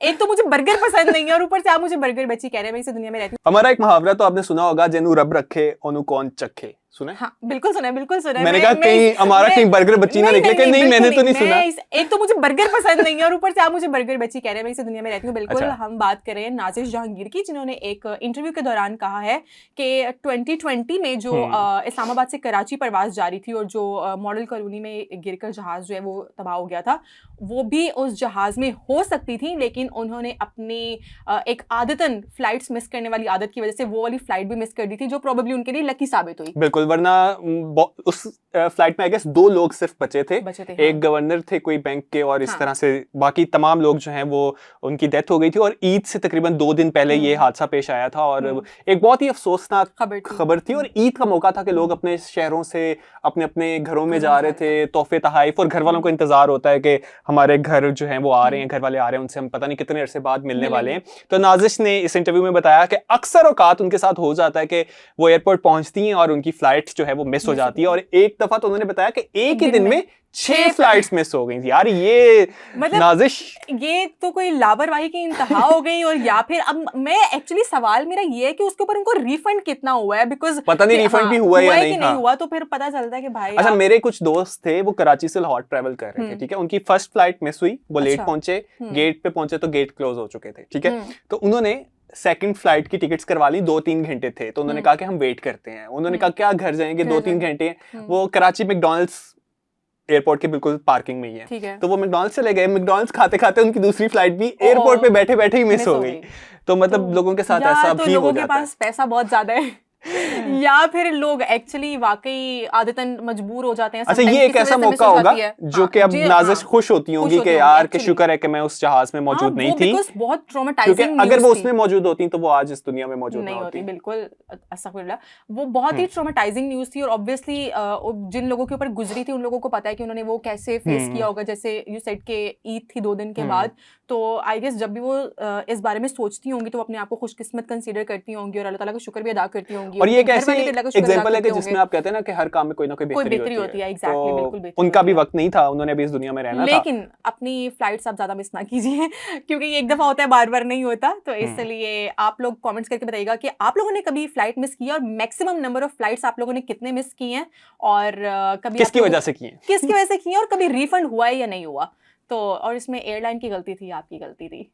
एक तो मुझे बर्गर पसंद नहीं है और ऊपर से आप मुझे बर्गर बच्ची कह रहे हैं। मैं इस दुनिया में रहती हूँ। हमारा एक मुहावरा तो आपने सुना होगा, जेनू रब रखे ओनू कौन चखे, सुना है? हाँ बिल्कुल सुना है, बिल्कुल सुना है। मैंने कहा कहीं हमारा कहीं बर्गर बच्ची ना निकले कि नहीं मैंने तो नहीं सुना। एक तो मुझे बर्गर पसंद नहीं है और ऊपर से आप मुझे बर्गर बच्ची कह रहे हैं। मैं इस दुनिया में रहती हूँ। बिल्कुल अच्छा। हम बात करें नाजिश जहांगीर की, जिन्होंने एक इंटरव्यू के दौरान कहा है कि 2020 में जो इस्लामाबाद से कराची परवास जारी थी और जो मॉडल कॉलोनी में गिरकर जहाज जो है वो तबाह हो गया था, वो भी उस जहाज में हो सकती थी, लेकिन उन्होंने अपनी एक आदतन फ्लाइट्स मिस करने वाली आदत की वजह से वो वाली फ्लाइट भी मिस कर दी थी, जो प्रोबेबली उनके लिए लकी साबित हुई। बिल्कुल, वरना उस फ्लाइट में आई गेस 2 लोग सिर्फ बचे थे। एक गवर्नर थे कोई बैंक के और इस तरह से बाकी तमाम लोग जो हैं वो उनकी डेथ हो गई थी। और ईद से तकरीबन 2 दिन पहले ये हादसा पेश आया था और एक बहुत ही अफसोसनाक खबर थी। और ईद का मौका था कि लोग अपने शहरों से अपने अपने घरों में जा रहे थे, तोहफे तहाइफ, और घर वालों को इंतजार होता है कि हमारे घर जो हैं वो आ रहे हैं, घर वाले आ रहे हैं, उनसे हम पता नहीं कितने अरसे बाद मिलने वाले हैं। तो नाजिश ने इस इंटरव्यू में बताया कि अक्सर औकात उनके साथ हो जाता है कि वो एयरपोर्ट पहुंचती हैं और उनकी फ्लाइट जो है वो मिस हो जाती है। और एक दफा तो उन्होंने बताया कि एक ही दिन में 6 फ्लाइट्स मिस हो गई थी। यार ये मतलब नाजिश, ये तो कोई लापरवाही की इंतहा हो गई। और या फिर अब मैं एक्चुअली सवाल मेरा ये है कि उसके ऊपर उनको रिफंड कितना हुआ है, बिकॉज पता नहीं रिफंड भी हुआ या नहीं। नहीं हुआ तो फिर पता चलता है कि भाई। अच्छा, मेरे कुछ दोस्त थे वो कराची से लाहौर ट्रैवल कर रहे थे, ठीक है। उनकी फर्स्ट फ्लाइट मिस हुई, वो लेट पहुंचे, गेट पे पहुंचे तो गेट क्लोज हो चुके थे, ठीक है। तो उन्होंने सेकंड फ्लाइट की टिकट्स करवा ली, 2-3 घंटे थे, तो उन्होंने कहा कि हम वेट करते हैं। उन्होंने कहा क्या घर जाएंगे, 2-3 घंटे। वो कराची मैकडॉनल्ड्स एयरपोर्ट के बिल्कुल पार्किंग में ही है, तो वो मैकडॉनल्ड्स चले गए। मैकडॉनल्ड्स खाते खाते उनकी दूसरी फ्लाइट भी एयरपोर्ट पे बैठे बैठे ही मिस हो गई। तो मतलब लोगों के साथ ऐसा भी हो जाता है। लोगों के पास पैसा बहुत ज्यादा है या फिर लोग एक्चुअली वाकई आदतन मजबूर हो जाते हैं। अच्छा, ये एक ऐसा मौका होगा जो कि अब नाजिश खुश होती होंगी कि यार कि शुक्र है कि मैं उस जहाज में मौजूद नहीं थी, बहुत ट्रॉमेटाइजिंग न्यूज़ अगर वो उसमें मौजूद होती तो वो आज इस दुनिया में मौजूद नहीं होती। बिल्कुल, अस्तगफिरुल्लाह। वो बहुत ही ट्रॉमेटाइजिंग न्यूज़ थी और ऑब्वियसली जिन लोगों के ऊपर गुजरी थी उन लोगों को पता है कि उन्होंने वो कैसे फेस किया होगा। जैसे यू सेड के ईद थी 2 दिन के बाद, तो आई गेस जब भी वो इस बारे में सोचती होंगी तो अपने आप को खुशकिस्मत कंसीडर करती होंगी और अल्लाह ताला का शुक्र भी अदा करती होंगी। और ये एक ऐसी एग्जांपल है कि जिसमें आप कहते हैं ना कि हर काम में कोई ना कोई बेहतरी होती है। एग्जैक्टली, बिल्कुल बेहतरी। उनका भी वक्त नहीं था, उन्होंने भी इस दुनिया में रहना था। लेकिन अपनी फ्लाइट्स आप ज्यादा मिस ना कीजिए क्योंकि ये एक दफा होता है, बार बार नहीं होता। तो इसलिए आप लोग कमेंट्स करके बताइएगा कि आप लोगों ने कभी फ्लाइट मिस की है और मैक्सिमम नंबर ऑफ फ्लाइट्स आप लोगों ने कितने मिस की हैं और कभी किसकी वजह से की है और कभी रिफंड हुआ है या नहीं हुआ। तो और इसमें एयरलाइन की गलती थी, आपकी गलती थी।